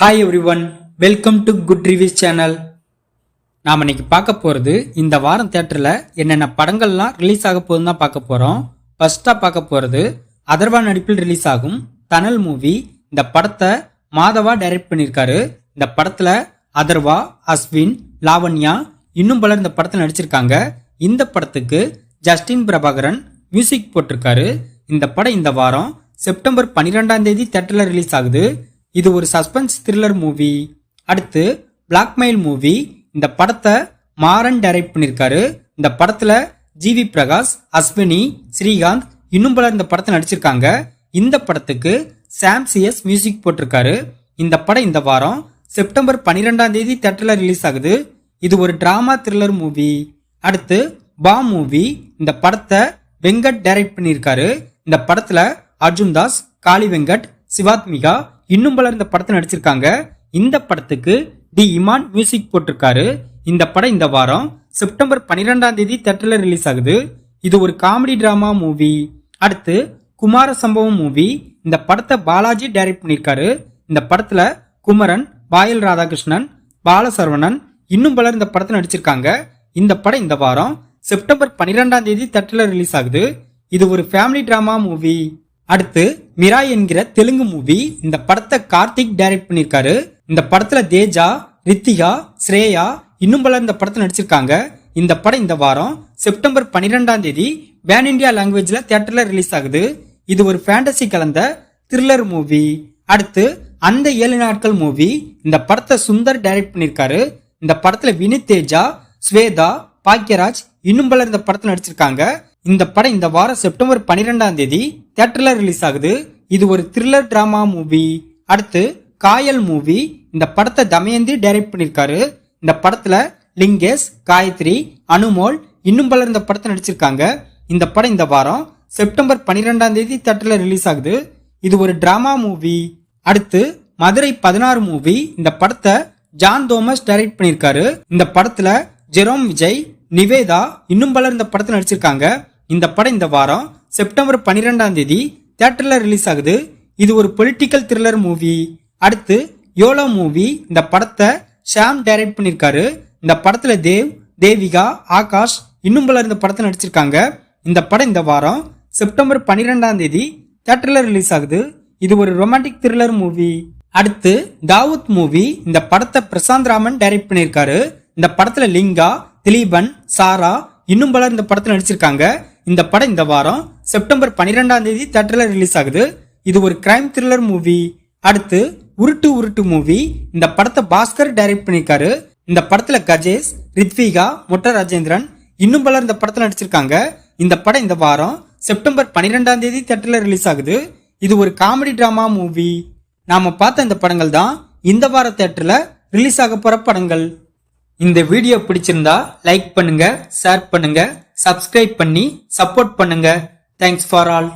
Hi everyone, welcome to good reviews channel. நாம் இன்னைக்கு பார்க்க போகிறது இந்த வாரம் தியேட்டரில் என்னென்ன படங்கள்லாம் ரிலீஸ் ஆக போகுதுன்னு தான் பார்க்க போகிறோம். ஃபர்ஸ்ட்டாக பார்க்க போகிறது அதர்வா நடிப்பில் ரிலீஸ் ஆகும் தனல் மூவி. இந்த படத்தை மாதவா டைரக்ட் பண்ணியிருக்காரு. இந்த படத்தில் அதர்வா, அஸ்வின், லாவண்யா இன்னும் பலர் இந்த படத்தில் நடிச்சிருக்காங்க. இந்த படத்துக்கு ஜஸ்டின் பிரபாகரன் மியூசிக் போட்டிருக்காரு. இந்த படம் இந்த வாரம் செப்டம்பர் 12ஆம் தேதி தியேட்டரில் ரிலீஸ் ஆகுது. இது ஒரு சஸ்பென்ஸ் த்ரில்லர் மூவி. அடுத்து பிளாக்மெயில் மூவி. இந்த படத்தை மாறன் டைரக்ட் பண்ணியிருக்காரு. இந்த படத்துல ஜிவி பிரகாஷ், அஸ்வினி, ஸ்ரீகாந்த் இன்னும் பலர் இந்த படத்தை நடிச்சிருக்காங்க. இந்த படத்துக்கு சாம் சிஎஸ் மியூசிக் போட்டிருக்காரு. இந்த படம் இந்த வாரம் செப்டம்பர் 12ஆம் தேதி தியேட்டர்ல ரிலீஸ் ஆகுது. இது ஒரு டிராமா த்ரில்லர் மூவி. அடுத்து பாம் மூவி. இந்த படத்தை வெங்கட் டைரக்ட் பண்ணியிருக்காரு. இந்த படத்துல அர்ஜுன் தாஸ், காளி வெங்கட், சிவாத்மிகா இன்னும் பலர் இந்த படத்தை நடிச்சிருக்காங்க. இந்த படத்துக்கு டி இமான் மியூசிக் போட்டிருக்காரு. இந்த படம் இந்த வாரம் செப்டம்பர் 12ஆம் தேதி தியேட்டர்ல ரிலீஸ் ஆகுது. இது ஒரு காமெடி டிராமா மூவி. அடுத்து குமார சம்பவம் மூவி. இந்த படத்தை பாலாஜி டைரக்ட் பண்ணியிருக்காரு. இந்த படத்துல குமரன், பாயல் ராதாகிருஷ்ணன், பாலசரவணன் இன்னும் பலர் இந்த படத்தை நடிச்சிருக்காங்க. இந்த படம் இந்த வாரம் செப்டம்பர் 12ஆம் தேதி தியேட்டர்ல ரிலீஸ் ஆகுது. இது ஒரு ஃபேமிலி டிராமா மூவி. அடுத்து மிராய் என்கிற தெலுங்கு மூவி. இந்த படத்தை கார்த்திக் டைரக்ட் பண்ணியிருக்காரு. இந்த படத்துல தேஜா, ரித்திகா, ஸ்ரேயா இன்னும் பலர் இந்த படத்தை நடிச்சிருக்காங்க. இந்த படம் இந்த வாரம் செப்டம்பர் 12ஆம் தேதி பேன் இண்டியா லாங்குவேஜ்ல தியேட்டர்ல ரிலீஸ் ஆகுது. இது ஒரு ஃபேண்டசி கலந்த த்ரில்லர் மூவி. அடுத்து அந்த 7 நாட்கள் மூவி. இந்த படத்தை சுந்தர் டைரக்ட் பண்ணியிருக்காரு. இந்த படத்துல வினித் தேஜா, ஸ்வேதா, பாக்யராஜ் இன்னும் பலர் இந்த படத்துல நடிச்சிருக்காங்க. இந்த படம் இந்த வாரம் செப்டம்பர் 12ஆம் தேதி தியேட்டர்ல ரிலீஸ் ஆகுது. இது ஒரு த்ரில்லர் டிராமா மூவி. அடுத்து காயல் மூவி. இந்த படத்தை தமயந்தி டைரக்ட் பண்ணியிருக்காரு. இந்த படத்துல லிங்கேஷ், காயத்ரி, அனுமோல் இன்னும் பலர் இந்த படத்தை நடிச்சிருக்காங்க. இந்த படம் இந்த வாரம் செப்டம்பர் 12ஆம் தேதி தியேட்டர்ல ரிலீஸ் ஆகுது. இது ஒரு டிராமா மூவி. அடுத்து மதுரை 16 மூவி. இந்த படத்தை ஜான் தோமஸ் டைரக்ட் பண்ணியிருக்காரு. இந்த படத்துல ஜெரோம் விஜய், நிவேதா இன்னும் பலர் இந்த படத்தை நடிச்சிருக்காங்க. இந்த படம் இந்த வாரம் செப்டம்பர் 12ஆம் தேதி தியேட்டர்ல ரிலீஸ் ஆகுது. இது ஒரு பொலிட்டிக்கல் த்ரில்லர் மூவி. அடுத்து யோலோ மூவி. இந்த படத்தை ஷாம் டைரக்ட் பண்ணியிருக்காரு. இந்த படத்துல தேவ், தேவிகா, ஆகாஷ் இன்னும் பலர் இந்த படத்தை நடிச்சிருக்காங்க. இந்த படம் இந்த வாரம் செப்டம்பர் 12ஆம் தேதி தியேட்டர்ல ரிலீஸ் ஆகுது. இது ஒரு ரொமான்டிக் த்ரில்லர் மூவி. அடுத்து தாவூத் மூவி. இந்த படத்தை பிரசாந்த் ராமன் டைரக்ட் பண்ணியிருக்காரு. இந்த படத்துல லிங்கா, திலீபன், சாரா இன்னும் பலர் இந்த படத்தில் நடிச்சிருக்காங்க. இந்த படம் இந்த வாரம் செப்டம்பர் 12ஆம் தேதி தியேட்டர்ல ரிலீஸ் ஆகுது. இது ஒரு கிரைம் த்ரில்லர் மூவி. அடுத்து உருட்டு உருட்டு மூவி. இந்த படத்தை பாஸ்கர் டைரக்ட் பண்ணியிருக்காரு. இந்த படத்துல கஜேஷ், ரித்விகா, மொட்ட ராஜேந்திரன் இன்னும் பலர் இந்த படத்தில் நடிச்சிருக்காங்க. இந்த படம் இந்த வாரம் செப்டம்பர் 12ஆம் தேதி தியேட்டர்ல ரிலீஸ் ஆகுது. இது ஒரு காமெடி டிராமா மூவி. நாம பார்த்த இந்த படங்கள் தான் இந்த வார தியேட்டர்ல ரிலீஸ் ஆக போற படங்கள். இந்த வீடியோ பிடிச்சிருந்தா லைக் பண்ணுங்க, ஷேர் பண்ணுங்க, சப்ஸ்கிரைப் பண்ணி சப்போர்ட் பண்ணுங்க. Thanks for all.